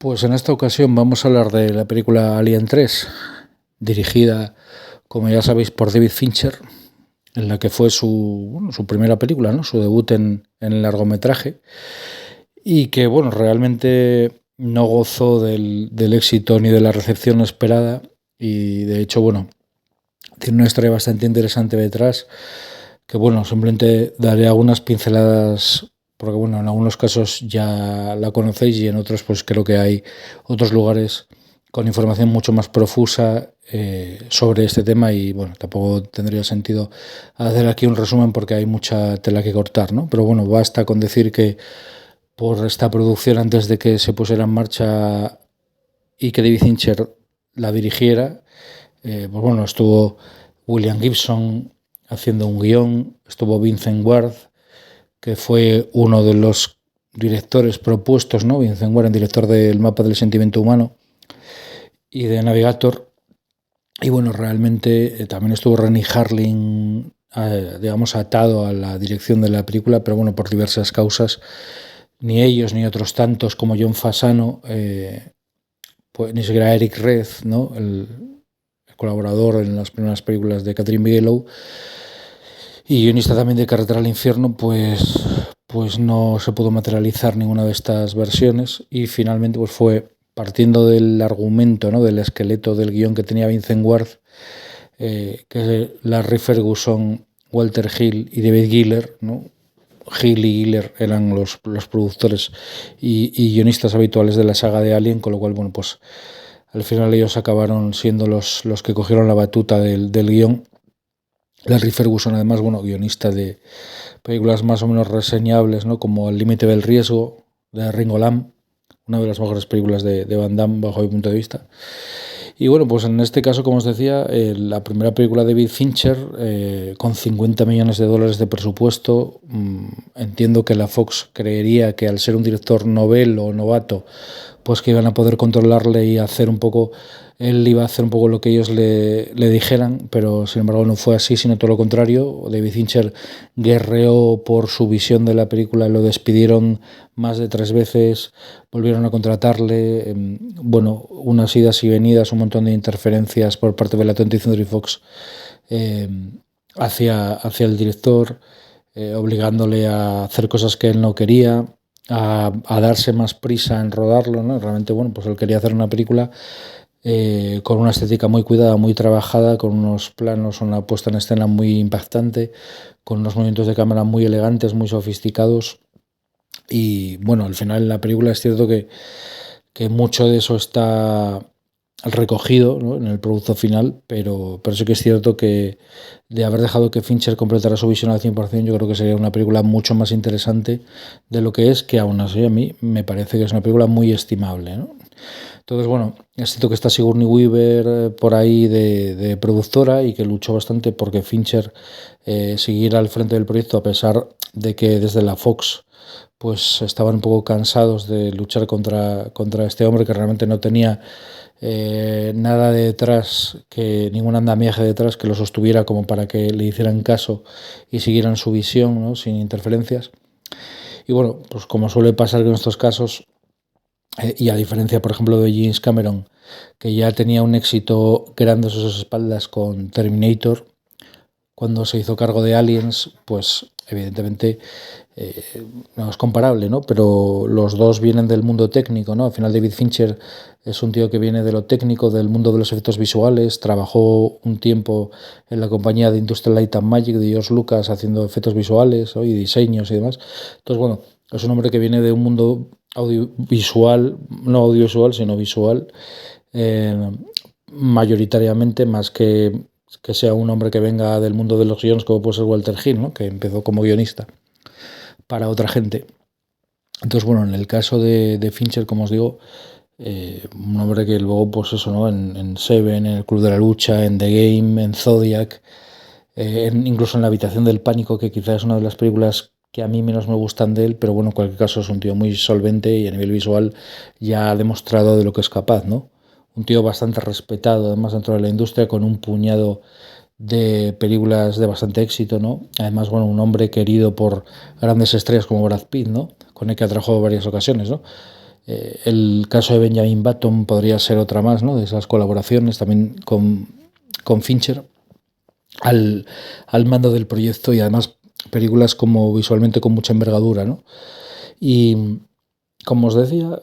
Pues en esta ocasión vamos a hablar de la película Alien 3, dirigida, como ya sabéis, por David Fincher, en la que fue su primera película, ¿no? Su debut en el largometraje, y que realmente no gozó del éxito ni de la recepción esperada, y de hecho, tiene una historia bastante interesante detrás, que simplemente daré algunas pinceladas porque en algunos casos ya la conocéis y en otros pues creo que hay otros lugares con información mucho más profusa sobre este tema y tampoco tendría sentido hacer aquí un resumen porque hay mucha tela que cortar, ¿no? Pero basta con decir que por esta producción, antes de que se pusiera en marcha y que David Fincher la dirigiera, estuvo William Gibson haciendo un guión, estuvo Vincent Ward, que fue uno de los directores propuestos, ¿no? Vincent Warren, director del Mapa del Sentimiento Humano y de Navigator. Y realmente también estuvo Renny Harlin, atado a la dirección de la película, pero por diversas causas, ni ellos ni otros tantos como John Fasano, pues ni siquiera Eric Red, ¿no? El colaborador en las primeras películas de Catherine Bigelow y guionista también de Carretera al Infierno, pues no se pudo materializar ninguna de estas versiones y finalmente pues fue partiendo del argumento, ¿no? Del esqueleto del guión que tenía Vincent Ward, que Larry Ferguson, Walter Hill y David Giller, ¿no? Hill y Giller eran los productores y guionistas habituales de la saga de Alien, con lo cual pues al final ellos acabaron siendo los que cogieron la batuta del guión. Larry Ferguson, además, guionista de películas más o menos reseñables, ¿no? Como El límite del riesgo, de Ringo Lam, una de las mejores películas de Van Damme bajo mi punto de vista. Y pues en este caso, como os decía, la primera película de David Fincher, con $50 millones de presupuesto, entiendo que la Fox creería que al ser un director novel o novato, pues que iban a poder controlarle y hacer un poco, él iba a hacer un poco lo que ellos le dijeran, pero sin embargo no fue así, sino todo lo contrario. David Fincher guerreó por su visión de la película, lo despidieron más de 3 veces, volvieron a contratarle, unas idas y venidas, un montón de interferencias por parte de la 20th Century Fox hacia el director, obligándole a hacer cosas que él no quería, a darse más prisa en rodarlo, ¿no? Realmente, pues él quería hacer una película con una estética muy cuidada, muy trabajada, con unos planos, una puesta en escena muy impactante, con unos movimientos de cámara muy elegantes, muy sofisticados. Y al final en la película es cierto que mucho de eso está recogido, ¿no? En el producto final, pero sí que es cierto que de haber dejado que Fincher completara su visión al 100%, yo creo que sería una película mucho más interesante de lo que es, que aún así a mí me parece que es una película muy estimable, ¿no? Entonces, es cierto que está Sigourney Weaver por ahí de productora y que luchó bastante porque Fincher siguiera al frente del proyecto, a pesar de que desde la Fox pues estaban un poco cansados de luchar contra este hombre que realmente no tenía nada detrás, que ningún andamiaje detrás que lo sostuviera como para que le hicieran caso y siguieran su visión, ¿no? Sin interferencias. Y pues como suele pasar con estos casos, y a diferencia, por ejemplo, de James Cameron, que ya tenía un éxito grande a sus espaldas con Terminator, cuando se hizo cargo de Aliens, pues evidentemente no es comparable, ¿no? Pero los dos vienen del mundo técnico, ¿no? Al final David Fincher es un tío que viene de lo técnico, del mundo de los efectos visuales, trabajó un tiempo en la compañía de Industrial Light and Magic de George Lucas haciendo efectos visuales, ¿no? Y diseños y demás. Entonces, es un hombre que viene de un mundo audiovisual, no audiovisual, sino visual, mayoritariamente, más que sea un hombre que venga del mundo de los guiones, como puede ser Walter Hill, ¿no? Que empezó como guionista para otra gente. Entonces, en el caso de Fincher, como os digo, un hombre que luego, pues eso, ¿no? En Seven, en El Club de la Lucha, en The Game, en Zodiac, incluso en La Habitación del Pánico, que quizás es una de las películas que a mí menos me gustan de él, pero en cualquier caso es un tío muy solvente y a nivel visual ya ha demostrado de lo que es capaz, ¿no? Un tío bastante respetado, además, dentro de la industria, con un puñado de películas de bastante éxito, ¿no? Además, un hombre querido por grandes estrellas como Brad Pitt, ¿no? Con el que ha trabajado varias ocasiones, ¿no? El caso de Benjamin Button podría ser otra más, ¿no? De esas colaboraciones también con Fincher al mando del proyecto, y además películas como visualmente con mucha envergadura, ¿no? Y como os decía,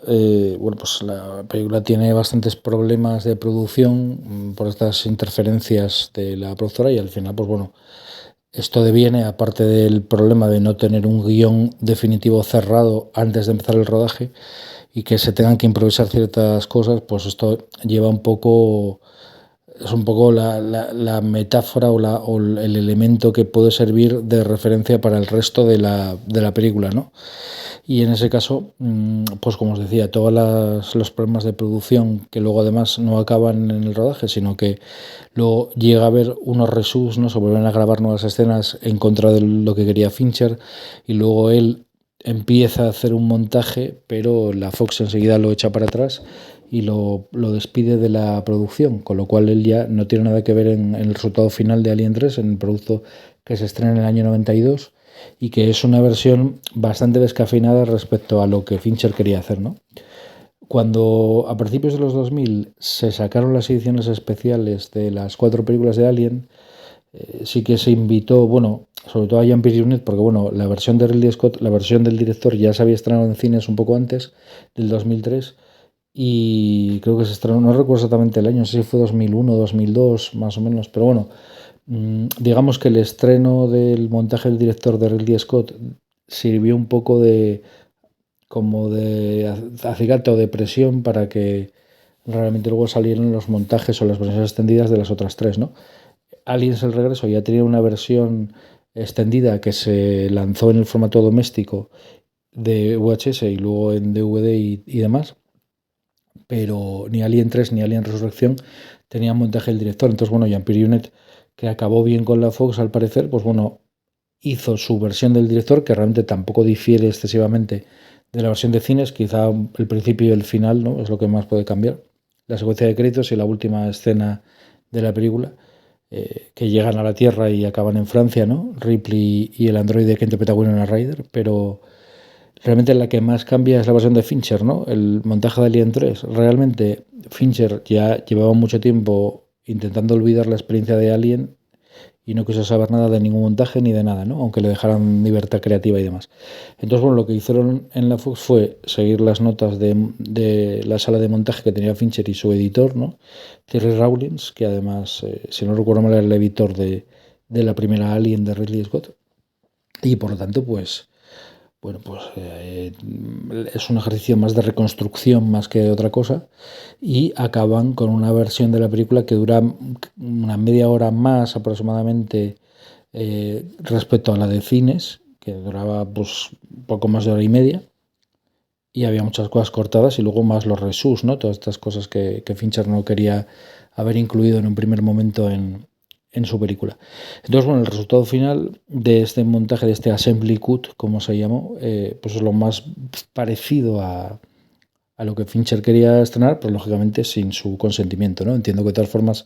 bueno, pues la película tiene bastantes problemas de producción por estas interferencias de la productora, y al final, pues bueno, esto deviene, aparte del problema de no tener un guión definitivo cerrado antes de empezar el rodaje y que se tengan que improvisar ciertas cosas, pues esto lleva un poco, es un poco la metáfora o el elemento que puede servir de referencia para el resto de la película, ¿no? Y en ese caso, pues como os decía, todos los problemas de producción que luego además no acaban en el rodaje, sino que luego llega a haber unos reshoots, ¿no? Se vuelven a grabar nuevas escenas en contra de lo que quería Fincher, y luego él empieza a hacer un montaje, pero la Fox enseguida lo echa para atrás y lo despide de la producción, con lo cual él ya no tiene nada que ver en el resultado final de Alien 3, en el producto que se estrena en el año 92, y que es una versión bastante descafeinada respecto a lo que Fincher quería hacer, ¿no? Cuando a principios de los 2000 se sacaron las ediciones especiales de las 4 películas de Alien, sí que se invitó, bueno, sobre todo a Jean-Pierre Jeunet, porque bueno, la versión de Ridley Scott, la versión del director ya se había estrenado en cines un poco antes, del 2003, y creo que se estrenó, no recuerdo exactamente el año, no sé si fue 2001 o 2002, más o menos, pero bueno, digamos que el estreno del montaje del director de Ridley Scott sirvió un poco de como de acicate o de presión para que realmente luego salieran los montajes o las versiones extendidas de las otras 3, ¿no? Aliens el regreso ya tenía una versión extendida que se lanzó en el formato doméstico de VHS y luego en DVD y demás, pero ni Alien 3 ni Alien Resurrección tenían montaje del director. Entonces, bueno, Jean-Pierre Jeunet, que acabó bien con la Fox al parecer, pues bueno, hizo su versión del director, que realmente tampoco difiere excesivamente de la versión de cines, quizá el principio y el final, ¿no? Es lo que más puede cambiar. La secuencia de créditos y la última escena de la película, que llegan a la Tierra y acaban en Francia, ¿no? Ripley y el androide que interpreta a Winona Ryder, pero realmente la que más cambia es la versión de Fincher, ¿no? El montaje de Alien 3. Realmente Fincher ya llevaba mucho tiempo intentando olvidar la experiencia de Alien y no quiso saber nada de ningún montaje ni de nada, ¿no? Aunque le dejaran libertad creativa y demás. Entonces, bueno, lo que hicieron en la Fox fue seguir las notas de la sala de montaje que tenía Fincher y su editor, ¿no? Terry Rawlins, que además, si no recuerdo mal, era el editor de la primera Alien de Ridley Scott. Y por lo tanto, pues, bueno, pues es un ejercicio más de reconstrucción más que de otra cosa, y acaban con una versión de la película que dura una media hora más aproximadamente respecto a la de cines, que duraba pues poco más de hora y media, y había muchas cosas cortadas, y luego más los resús, ¿no? Todas estas cosas que Fincher no quería haber incluido en un primer momento en su película. Entonces, bueno, el resultado final de este montaje, de este assembly cut, como se llamó, pues es lo más parecido a lo que Fincher quería estrenar, pero lógicamente sin su consentimiento, ¿no? Entiendo que de todas formas,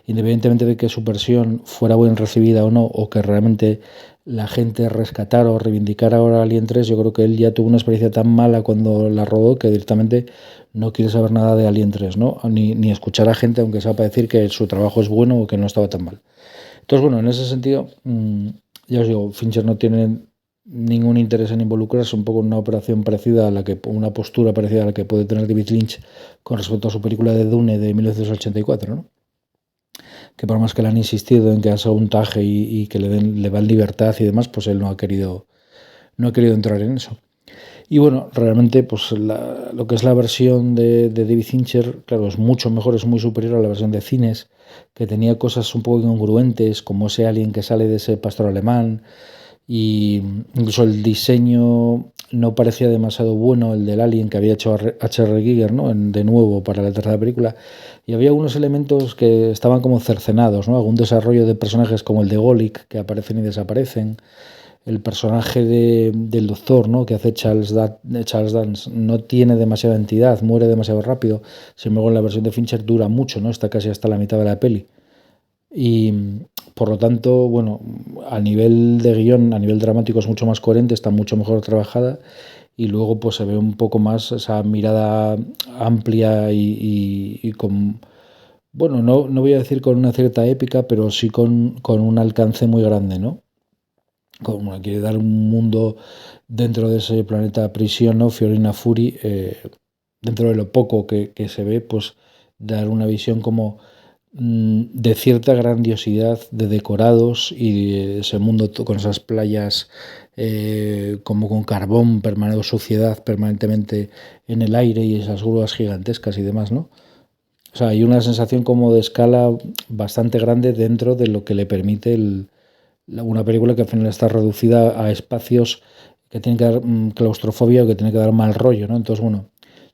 independientemente de que su versión fuera bien recibida o no, o que realmente la gente rescatara o reivindicara ahora Alien 3, yo creo que él ya tuvo una experiencia tan mala cuando la rodó que directamente no quiere saber nada de Alien 3, ¿no? Ni escuchar a gente, aunque sea para decir que su trabajo es bueno o que no estaba tan mal. Entonces, bueno, en ese sentido, ya os digo, Fincher no tiene ningún interés en involucrarse un poco en una operación parecida a la que, una postura parecida a la que puede tener David Lynch con respecto a su película de Dune de 1984, ¿no? Que por más que le han insistido en que haga un taje y que le dan libertad y demás, pues él no ha querido entrar en eso. Y bueno, realmente pues lo que es la versión de David Fincher, claro, es mucho mejor, es muy superior a la versión de cines, que tenía cosas un poco incongruentes, como ese alien que sale de ese pastor alemán, y incluso el diseño no parecía demasiado bueno, el del alien que había hecho H.R. Giger, ¿no? De nuevo para la tercera película, y había unos elementos que estaban como cercenados, ¿no? Algún desarrollo de personajes como el de Golic, que aparecen y desaparecen. El personaje del doctor, ¿no? Que hace Charles Dance, no tiene demasiada entidad, muere demasiado rápido. Sin embargo, en la versión de Fincher dura mucho, ¿no? Está casi hasta la mitad de la peli. Y por lo tanto, bueno, a nivel de guión, a nivel dramático es mucho más coherente, está mucho mejor trabajada, y luego pues se ve un poco más esa mirada amplia y con, bueno, no voy a decir con una cierta épica, pero sí con un alcance muy grande, ¿no? Como quiere dar un mundo dentro de ese planeta prisión, ¿no? Fiorina Fury, dentro de lo poco que se ve, pues dar una visión como de cierta grandiosidad de decorados y de ese mundo con esas playas como con carbón, suciedad permanentemente en el aire y esas grúas gigantescas y demás, ¿no? O sea, hay una sensación como de escala bastante grande dentro de lo que le permite una película que al final está reducida a espacios que tienen que dar claustrofobia o que tienen que dar mal rollo, ¿no? Entonces, bueno,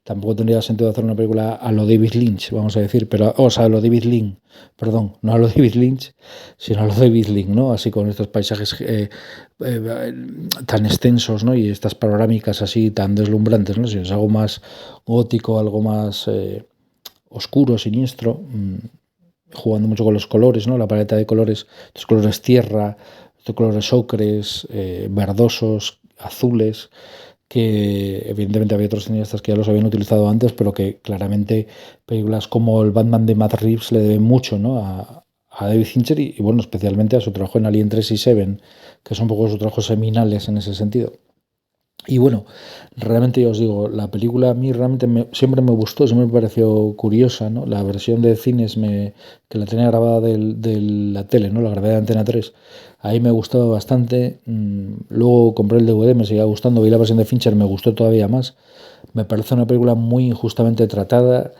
tampoco tendría sentido hacer una película a lo David Lynch, vamos a decir, pero, o sea, a lo David Lynch, perdón, no a lo David Lynch, sino a lo David Lynch, ¿no? Así con estos paisajes tan extensos, ¿no? Y estas panorámicas así tan deslumbrantes, ¿no? Si es algo más gótico, algo más oscuro, siniestro, jugando mucho con los colores, ¿no? La paleta de colores, estos colores tierra, estos colores ocres, verdosos, azules, que evidentemente había otros cineastas que ya los habían utilizado antes, pero que claramente películas como el Batman de Matt Reeves le deben mucho, ¿no? A David Fincher y, bueno, especialmente a su trabajo en Alien 3 y Seven, que son un poco sus trabajos seminales en ese sentido. Y bueno, realmente ya os digo, la película a mí realmente siempre me gustó, siempre me pareció curiosa, ¿no? La versión de cines que la tenía grabada de la tele, ¿no? La grabé de Antena 3. Ahí me gustaba bastante. Luego compré el DVD, me seguía gustando. Vi la versión de Fincher, me gustó todavía más. Me parece una película muy injustamente tratada,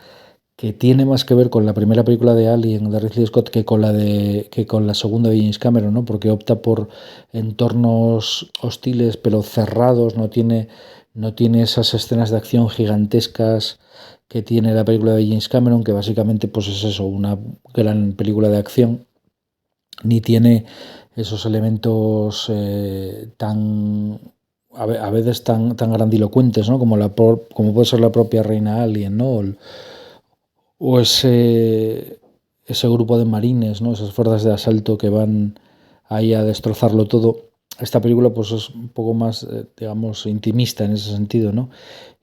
que tiene más que ver con la primera película de Alien de Ridley Scott que con la segunda de James Cameron, ¿no? Porque opta por entornos hostiles pero cerrados, no tiene esas escenas de acción gigantescas que tiene la película de James Cameron, que básicamente pues es eso, una gran película de acción, ni tiene esos elementos a veces tan grandilocuentes, ¿no? Como puede ser la propia Reina Alien, ¿no? O ese grupo de marines, ¿no? Esas fuerzas de asalto que van ahí a destrozarlo todo. Esta película pues es un poco más, digamos, intimista en ese sentido, ¿no?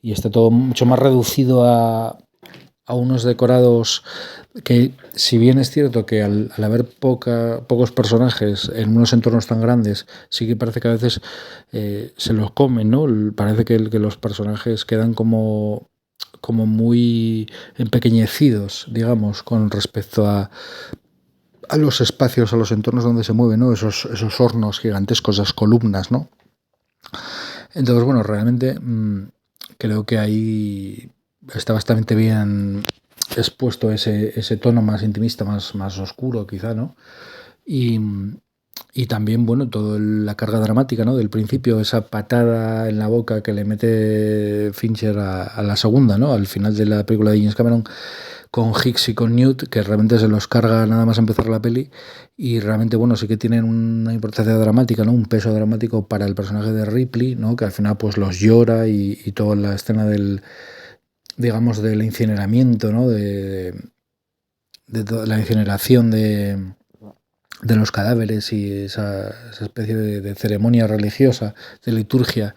Y está todo mucho más reducido a unos decorados que, si bien es cierto que al haber pocos personajes en unos entornos tan grandes, sí que parece que a veces se los comen, ¿no? Parece que los personajes quedan como muy empequeñecidos, digamos, con respecto a los espacios, a los entornos donde se mueven, ¿no? Esos hornos gigantescos, esas columnas, ¿no? Entonces, bueno, realmente creo que ahí está bastante bien expuesto ese tono más intimista, más oscuro quizá, ¿no? Y también, bueno, toda la carga dramática, ¿no? Del principio, esa patada en la boca que le mete Fincher a la segunda, ¿no? Al final de la película de James Cameron, con Hicks y con Newt, que realmente se los carga nada más empezar la peli, y realmente, bueno, sí que tienen una importancia dramática, ¿no? Un peso dramático para el personaje de Ripley, ¿no? Que al final pues los llora y toda la escena digamos, del incineramiento, ¿no? De toda la incineración de los cadáveres y esa especie de ceremonia religiosa, de liturgia,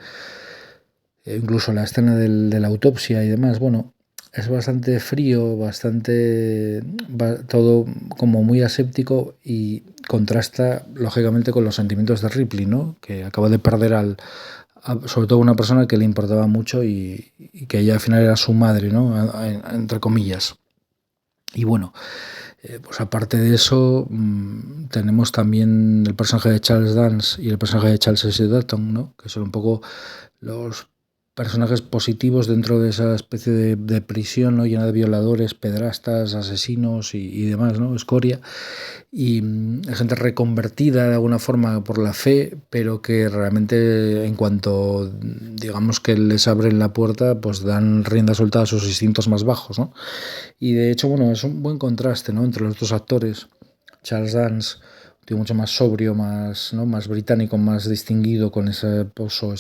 incluso la escena de la autopsia y demás, bueno, es bastante frío, todo como muy aséptico y contrasta lógicamente con los sentimientos de Ripley, ¿no? Que acaba de perder sobre todo una persona que le importaba mucho y que ella al final era su madre, ¿no? Entre comillas. Y bueno, pues aparte de eso, tenemos también el personaje de Charles Dance y el personaje de Charles S. Dalton, ¿no? Que son un poco los personajes positivos dentro de esa especie de prisión, ¿no? Llena de violadores, pedrastas, asesinos y demás, ¿no? Escoria. Y gente reconvertida de alguna forma por la fe, pero que realmente en cuanto, digamos, que les abren la puerta, pues dan rienda suelta a sus instintos más bajos, ¿no? Y de hecho, bueno, es un buen contraste, ¿no? Entre los dos actores. Charles Dance, un tío mucho más sobrio, ¿no? Más británico, más distinguido, con ese pozo,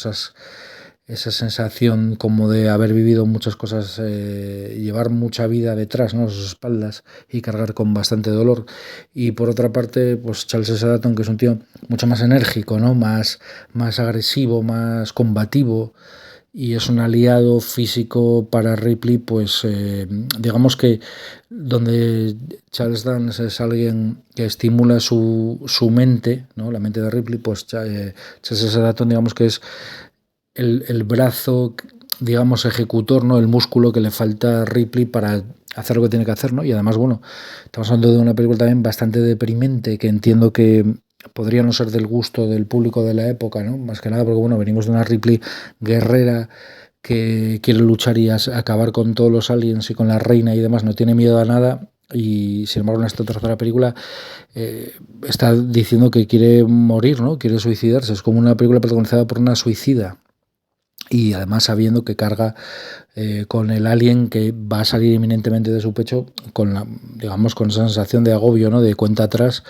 esa sensación como de haber vivido muchas cosas, llevar mucha vida detrás, ¿no? A sus espaldas y cargar con bastante dolor. Y por otra parte, pues Charles S. Dalton, que es un tío mucho más enérgico, ¿no? Más agresivo, más combativo y es un aliado físico para Ripley, pues digamos que donde Charles Dance es alguien que estimula su mente, ¿no? La mente de Ripley, pues Charles Statham, digamos que es el brazo, digamos, ejecutor, ¿no? El músculo que le falta a Ripley para hacer lo que tiene que hacer, ¿no? Y además, bueno, estamos hablando de una película también bastante deprimente, que entiendo que podría no ser del gusto del público de la época, ¿no? Más que nada porque, bueno, venimos de una Ripley guerrera que quiere luchar y acabar con todos los aliens y con la reina y demás, no tiene miedo a nada, y sin embargo en esta tercera película está diciendo que quiere morir, ¿no? Quiere suicidarse. Es como una película protagonizada por una suicida, y además sabiendo que carga con el alien que va a salir inminentemente de su pecho, con la, digamos, con esa sensación de agobio, ¿no? De cuenta atrás,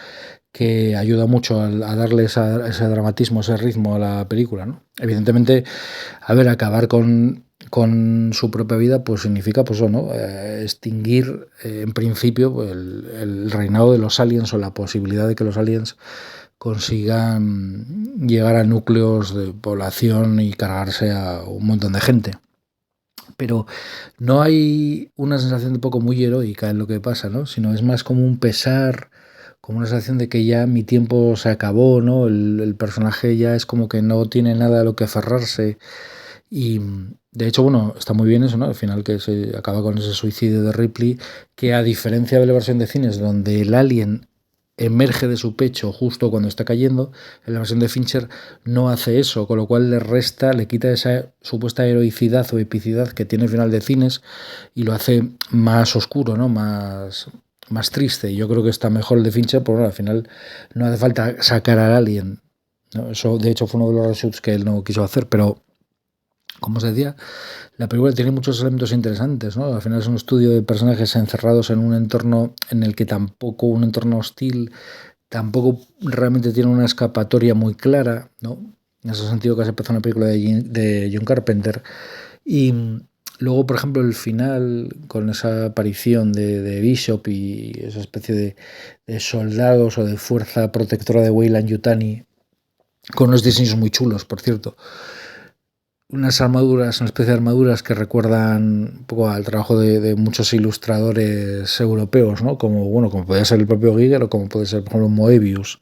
que ayuda mucho a darle ese dramatismo, ese ritmo a la película, ¿no? Evidentemente, a ver, acabar con su propia vida, pues significa, pues, ¿no? Extinguir, en principio, pues, el reinado de los aliens, o la posibilidad de que los aliens consigan llegar a núcleos de población y cargarse a un montón de gente. Pero no hay una sensación de poco muy heroica en lo que pasa, ¿no? Sino es más como un pesar, como una sensación de que ya mi tiempo se acabó, ¿no? El personaje ya es como que no tiene nada a lo que aferrarse. Y de hecho, bueno, está muy bien eso, ¿no? Al final, que se acaba con ese suicidio de Ripley, que a diferencia de la versión de cines donde el alien emerge de su pecho justo cuando está cayendo, en la versión de Fincher no hace eso, con lo cual le quita esa supuesta heroicidad o epicidad que tiene el final de cines, y lo hace más oscuro, ¿no? Más triste. Yo creo que está mejor el de Fincher, porque bueno, al final no hace falta sacar al alien, ¿no? Eso de hecho fue uno de los reshoots que él no quiso hacer, pero como os decía, la película tiene muchos elementos interesantes, ¿no? Al final es un estudio de personajes encerrados en un entorno en el que tampoco, un entorno hostil, tampoco realmente tiene una escapatoria muy clara, ¿no? En ese sentido, casi parece una película de John Carpenter. Y luego, por ejemplo, el final, con esa aparición de Bishop y esa especie de soldados o de fuerza protectora de Weyland Yutani, con unos diseños muy chulos, por cierto. Unas armaduras, una especie de armaduras que recuerdan un poco al trabajo de muchos ilustradores europeos, ¿no? Como, bueno, como podría ser el propio Giger, o como puede ser, por ejemplo, Moebius.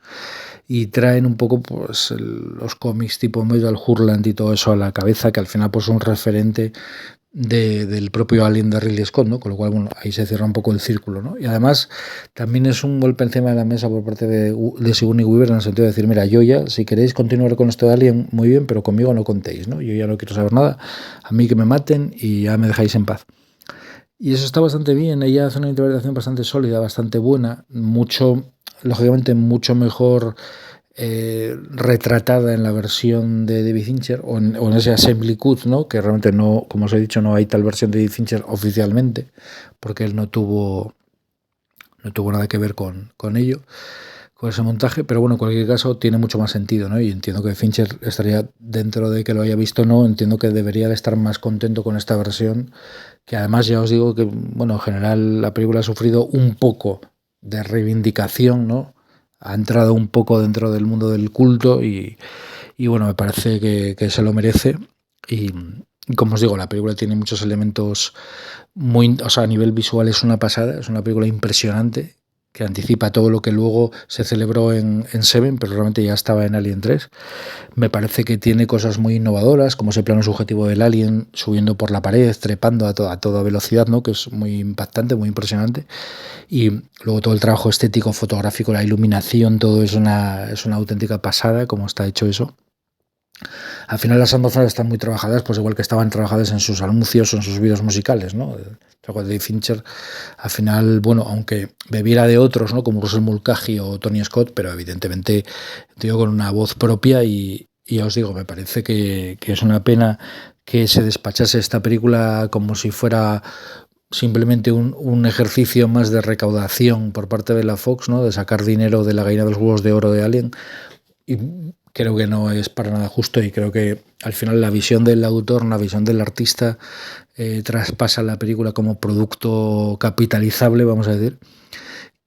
Y traen un poco, pues, los cómics tipo Metal Hurlant y todo eso a la cabeza, que al final, pues, es un referente del propio Alien de Ridley Scott, ¿no? Con lo cual, bueno, ahí se cierra un poco el círculo, ¿no? Y además también es un golpe encima de la mesa por parte de Sigourney Weaver, en el sentido de decir, mira, yo ya, si queréis continuar con esto de Alien, muy bien, pero conmigo no contéis, ¿no? Yo ya no quiero saber nada, a mí que me maten y ya me dejáis en paz. Y eso está bastante bien, ella hace una interpretación bastante sólida, bastante buena, lógicamente mucho mejor retratada en la versión de David Fincher, o en ese Assembly Cut, ¿no? Que realmente no, como os he dicho, no hay tal versión de David Fincher oficialmente, porque él no tuvo nada que ver con ello, con ese montaje, pero bueno, en cualquier caso tiene mucho más sentido, ¿no? Y entiendo que Fincher estaría, dentro de que lo haya visto o no, entiendo que debería de estar más contento con esta versión, que además ya os digo que, bueno, en general la película ha sufrido un poco de reivindicación, ¿no? Ha entrado un poco dentro del mundo del culto, y bueno, me parece que se lo merece. Y como os digo, la película tiene muchos elementos o sea, a nivel visual es una pasada, es una película impresionante, que anticipa todo lo que luego se celebró en Seven, pero realmente ya estaba en Alien 3. Me parece que tiene cosas muy innovadoras, como ese plano subjetivo del alien subiendo por la pared, trepando a toda velocidad, ¿no? Que es muy impactante, muy impresionante. Y luego todo el trabajo estético, fotográfico, la iluminación, todo es una auténtica pasada, como está hecho eso. Al final las atmósferas están muy trabajadas, pues igual que estaban trabajadas en sus anuncios o en sus vídeos musicales, ¿no? El trabajo de Fincher, al final, bueno, aunque bebiera de otros, ¿no? Como Russell Mulcahy o Tony Scott, pero evidentemente, digo, con una voz propia, y ya os digo, me parece que es una pena que se despachase esta película como si fuera simplemente un ejercicio más de recaudación por parte de la Fox, ¿no? De sacar dinero de la gallina de los huevos de oro de Alien. Y creo que no es para nada justo, y creo que al final la visión del autor, la visión del artista, traspasa la película como producto capitalizable, vamos a decir.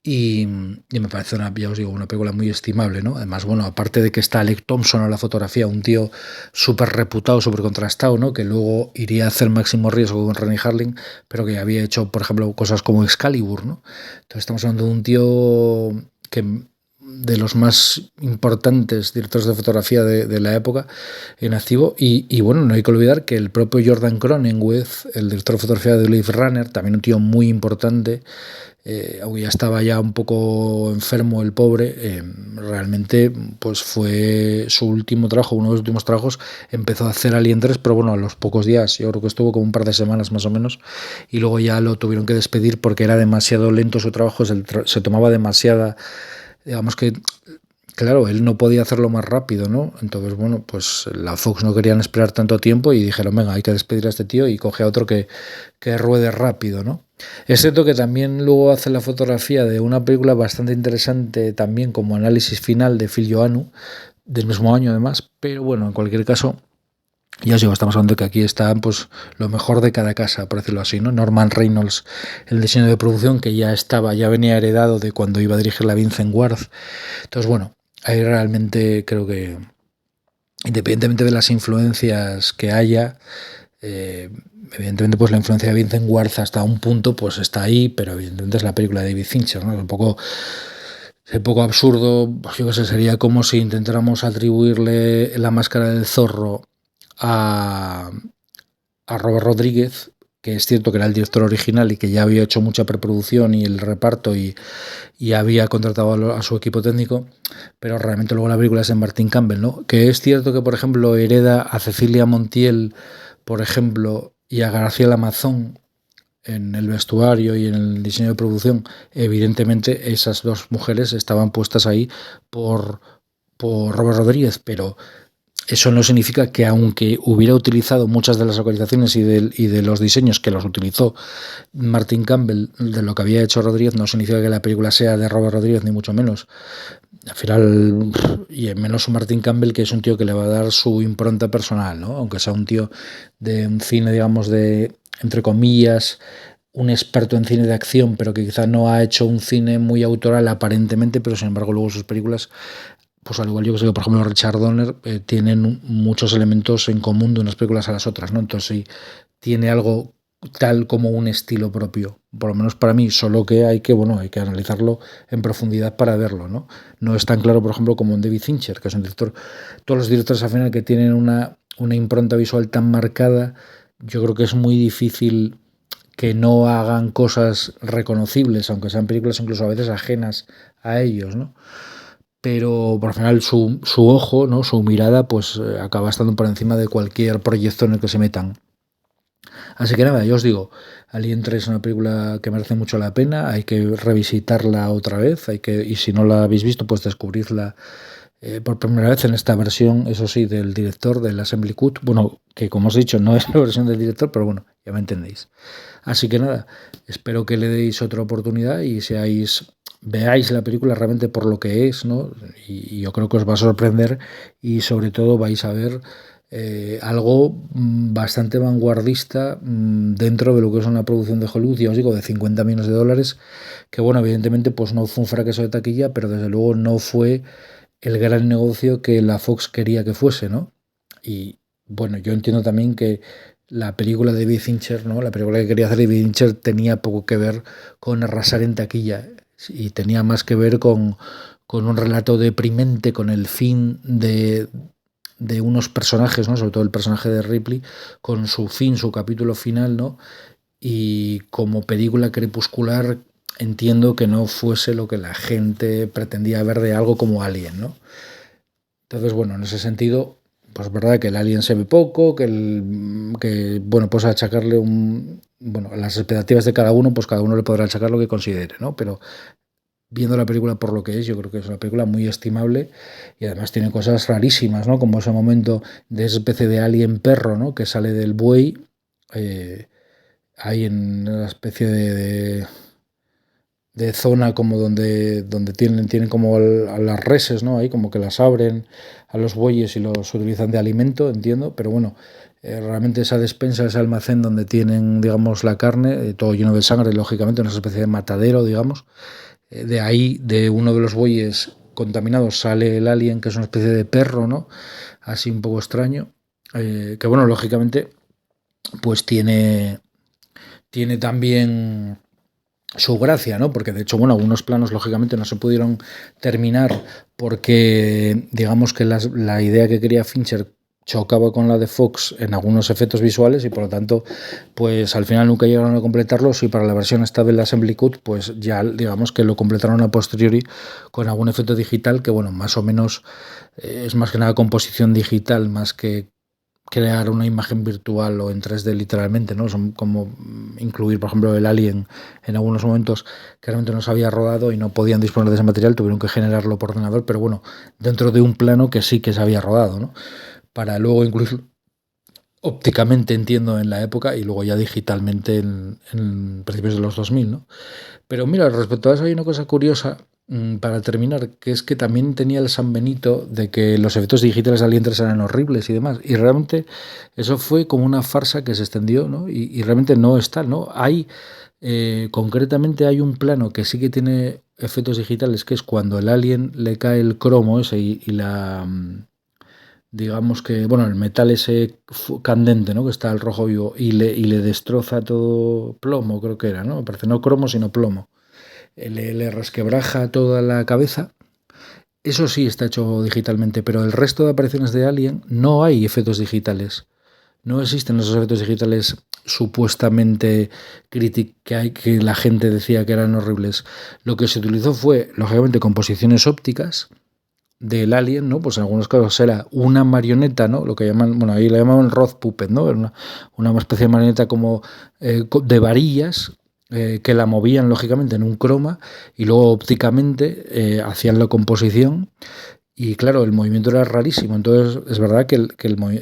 y me parece ya os digo, una película muy estimable, ¿no? Además, bueno, aparte de que está Alec Thompson en la fotografía, un tío súper reputado, súper contrastado, ¿no? Que luego iría a hacer Máximo Riesgo con Renny Harlin, pero que había hecho, por ejemplo, cosas como Excalibur, ¿no? Entonces estamos hablando de un tío que de los más importantes directores de fotografía de la época en activo y bueno, no hay que olvidar que el propio Jordan Cronenweth, el director de fotografía de Blade Runner, también un tío muy importante, aunque ya estaba ya un poco enfermo el pobre, realmente pues fue su último trabajo, uno de los últimos trabajos. Empezó a hacer Alien 3, pero bueno, a los pocos días, yo creo que estuvo como un par de semanas más o menos, y luego ya lo tuvieron que despedir porque era demasiado lento su trabajo, se tomaba demasiada, digamos que, claro, él no podía hacerlo más rápido, ¿no? Entonces, bueno, pues la Fox no querían esperar tanto tiempo y dijeron, venga, hay que despedir a este tío y coge a otro que ruede rápido, ¿no? Es cierto que también luego hace la fotografía de una película bastante interesante también como análisis final de Phil Joannou, del mismo año además, pero bueno, en cualquier caso, ya os digo, estamos hablando de que aquí está pues lo mejor de cada casa, por decirlo así, ¿no? Norman Reynolds, el diseño de producción que ya venía heredado de cuando iba a dirigir la Vincent Ward. Entonces, bueno, ahí realmente creo que, independientemente de las influencias que haya, evidentemente pues la influencia de Vincent Ward hasta un punto pues está ahí, pero evidentemente es la película de David Fincher, ¿no? Es un poco absurdo, pues yo qué sé, sería como si intentáramos atribuirle La Máscara del Zorro a Robert Rodríguez, que es cierto que era el director original y que ya había hecho mucha preproducción y el reparto y había contratado a su equipo técnico, pero realmente luego la película es de Martin Campbell, ¿no? Que es cierto que, por ejemplo, hereda a Cecilia Montiel, por ejemplo, y a Graciela Mazón en el vestuario y en el diseño de producción. Evidentemente esas dos mujeres estaban puestas ahí por Robert Rodríguez, pero eso no significa que aunque hubiera utilizado muchas de las localizaciones y de los diseños que los utilizó Martin Campbell de lo que había hecho Rodríguez, no significa que la película sea de Robert Rodríguez, ni mucho menos. Al final, y menos Martin Campbell, que es un tío que le va a dar su impronta personal, ¿no? Aunque sea un tío de un cine, digamos, de, entre comillas, un experto en cine de acción, pero que quizá no ha hecho un cine muy autoral aparentemente, pero sin embargo luego sus películas, pues al igual yo que sé que por ejemplo Richard Donner, tienen muchos elementos en común de unas películas a las otras, ¿no? Entonces sí, tiene algo tal como un estilo propio, por lo menos para mí, solo que hay que analizarlo en profundidad para verlo, ¿no? No es tan claro, por ejemplo, como en David Fincher, que es un director, todos los directores al final que tienen una impronta visual tan marcada, yo creo que es muy difícil que no hagan cosas reconocibles, aunque sean películas incluso a veces ajenas a ellos, ¿no? Pero por lo general su ojo, ¿no? Su mirada, pues acaba estando por encima de cualquier proyecto en el que se metan. Así que nada, yo os digo, Alien 3 es una película que merece mucho la pena, hay que revisitarla otra vez, y si no la habéis visto, pues descubrirla por primera vez en esta versión, eso sí, del director del Assembly Cut, bueno, que como os he dicho no es la versión del director, pero bueno, ya me entendéis. Así que nada, espero que le deis otra oportunidad y veáis la película realmente por lo que es, ¿no? Y yo creo que os va a sorprender y sobre todo vais a ver algo bastante vanguardista dentro de lo que es una producción de Hollywood, ya os digo, de 50 millones de dólares, que bueno, evidentemente pues no fue un fracaso de taquilla, pero desde luego no fue el gran negocio que la Fox quería que fuese, ¿no? Y bueno, yo entiendo también que la película de David Fincher, ¿no? La película que quería hacer David Fincher tenía poco que ver con arrasar en taquilla y tenía más que ver con un relato deprimente, con el fin de unos personajes, ¿no? Sobre todo el personaje de Ripley, con su fin, su capítulo final, ¿no? Y como película crepuscular entiendo que no fuese lo que la gente pretendía ver de algo como Alien, ¿no? Entonces, bueno, en ese sentido, pues es verdad que el Alien se ve poco, que bueno, pues achacarle las expectativas de cada uno, pues cada uno le podrá achacar lo que considere, ¿no? Pero viendo la película por lo que es, yo creo que es una película muy estimable y además tiene cosas rarísimas, ¿no? Como ese momento de esa especie de alien perro, ¿no? Que sale del buey, ahí en una especie de zona como donde tienen como a las reses, ¿no? Ahí como que las abren a los bueyes y los utilizan de alimento, entiendo, pero bueno, realmente esa despensa, ese almacén donde tienen, digamos, la carne, todo lleno de sangre, lógicamente, una especie de matadero, digamos, De ahí, de uno de los bueyes contaminados, sale el alien, que es una especie de perro, ¿no? Así un poco extraño. Que bueno, lógicamente, pues tiene también su gracia, ¿no? Porque de hecho, bueno, algunos planos lógicamente no se pudieron terminar porque digamos que la idea que quería Fincher chocaba con la de Fox en algunos efectos visuales y por lo tanto pues al final nunca llegaron a completarlos y para la versión esta del Assembly Cut pues ya digamos que lo completaron a posteriori con algún efecto digital que bueno, más o menos es más que nada composición digital más que crear una imagen virtual o en 3D literalmente, ¿no? Son como incluir, por ejemplo, el Alien en algunos momentos que realmente no se había rodado y no podían disponer de ese material, tuvieron que generarlo por ordenador, pero bueno, dentro de un plano que sí que se había rodado, ¿no? Para luego incluir ópticamente, entiendo, en la época y luego ya digitalmente en principios de los 2000, ¿no? Pero mira, respecto a eso hay una cosa curiosa para terminar, que es que también tenía el San Benito de que los efectos digitales de Alien 3 eran horribles y demás. Y realmente eso fue como una farsa que se extendió, ¿no? Y realmente no es tal, ¿no? Concretamente hay un plano que sí que tiene efectos digitales, que es cuando el alien le cae el cromo ese y digamos que, bueno, el metal ese candente, ¿no? Que está al rojo vivo y le destroza todo plomo, creo que era, ¿no? Me parece no cromo, sino plomo. Le resquebraja toda la cabeza. Eso sí está hecho digitalmente, pero el resto de apariciones de Alien no hay efectos digitales. No existen esos efectos digitales supuestamente que la gente decía que eran horribles. Lo que se utilizó fue, lógicamente, composiciones ópticas del alien, ¿no? Pues en algunos casos era una marioneta, ¿no? Lo que llaman, bueno, ahí le llamaban Rod Puppet, ¿no? Era una especie de marioneta como de varillas que la movían lógicamente en un croma y luego ópticamente hacían la composición y claro, el movimiento era rarísimo, entonces es verdad que,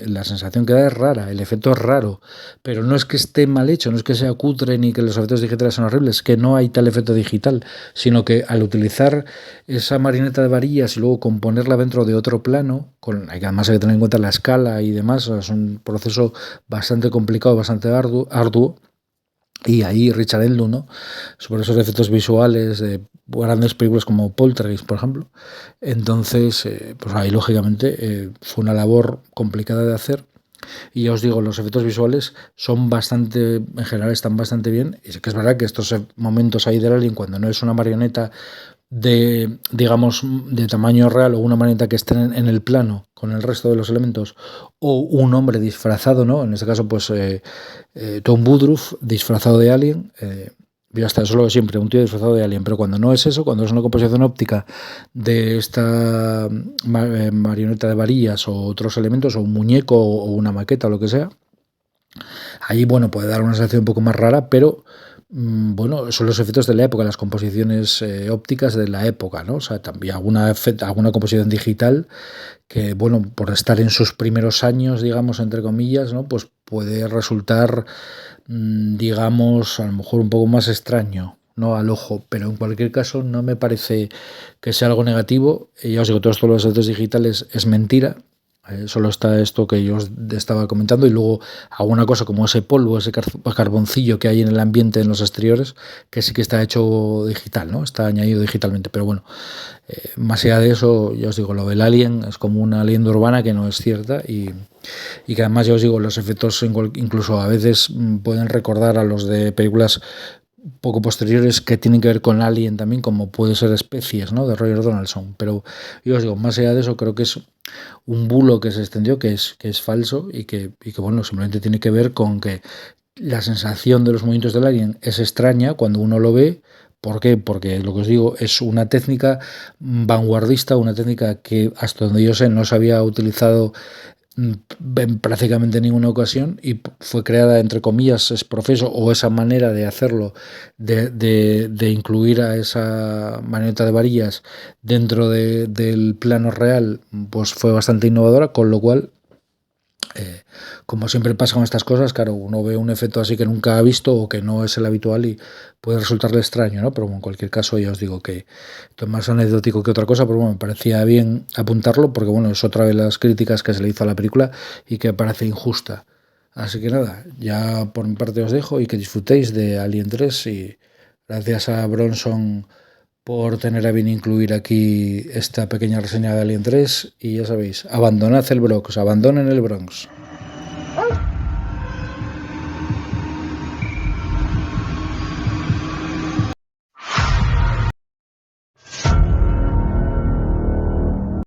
la sensación que da es rara, el efecto es raro, pero no es que esté mal hecho, no es que sea cutre ni que los efectos digitales son horribles, es que no hay tal efecto digital, sino que al utilizar esa marioneta de varillas y luego componerla dentro de otro plano, además hay que tener en cuenta la escala y demás, es un proceso bastante complicado, bastante arduo. Y ahí Richard Edlund, ¿no? Sobre esos efectos visuales de grandes películas como Poltergeist, por ejemplo. Entonces, pues ahí lógicamente fue una labor complicada de hacer. Y ya os digo, los efectos visuales son bastante, en general están bastante bien. Y sí que es verdad que estos momentos ahí del alien, cuando no es una marioneta de, digamos, de tamaño real o una marioneta que esté en el plano con el resto de los elementos o un hombre disfrazado, ¿no? En este caso, pues Tom Woodruff disfrazado de alien. Yo hasta eso lo siempre, un tío disfrazado de alien, pero cuando no es eso, cuando es una composición óptica de esta marioneta de varillas o otros elementos, o un muñeco o una maqueta o lo que sea, ahí, bueno, puede dar una sensación un poco más rara, pero bueno, son los efectos de la época, las composiciones ópticas de la época, ¿no? O sea, también alguna composición digital que, bueno, por estar en sus primeros años, digamos, entre comillas, ¿no? Pues puede resultar, digamos, a lo mejor un poco más extraño, ¿no? Al ojo, pero en cualquier caso no me parece que sea algo negativo. Ya os digo, todos los efectos digitales es mentira. Solo está esto que yo os estaba comentando y luego alguna cosa como ese polvo, ese carboncillo que hay en el ambiente en los exteriores, que sí que está hecho digital, ¿no? Está añadido digitalmente, pero bueno, más allá de eso, ya os digo, lo del alien es como una leyenda urbana que no es cierta y que además, ya os digo, los efectos incluso a veces pueden recordar a los de películas poco posteriores que tienen que ver con Alien también, como puede ser Especies, ¿no? De Roger Donaldson. Pero yo os digo, más allá de eso, creo que es un bulo que se extendió, que es falso y que bueno, simplemente tiene que ver con que la sensación de los movimientos del alien es extraña cuando uno lo ve. ¿Por qué? Porque lo que os digo es una técnica vanguardista, una técnica que hasta donde yo sé no se había utilizado en prácticamente ninguna ocasión y fue creada entre comillas es profeso o esa manera de hacerlo de incluir a esa maneta de varillas dentro del plano real pues fue bastante innovadora, con lo cual como siempre pasa con estas cosas, claro, uno ve un efecto así que nunca ha visto o que no es el habitual y puede resultarle extraño, ¿no? Pero bueno, en cualquier caso ya os digo que esto es más anecdótico que otra cosa, pero bueno, me parecía bien apuntarlo porque bueno, es otra de las críticas que se le hizo a la película y que parece injusta. Así que nada, ya por mi parte os dejo y que disfrutéis de Alien 3 y gracias a Bronson por tener a bien incluir aquí esta pequeña reseña de Alien 3 y ya sabéis, abandonad el Bronx, abandonen el Bronx.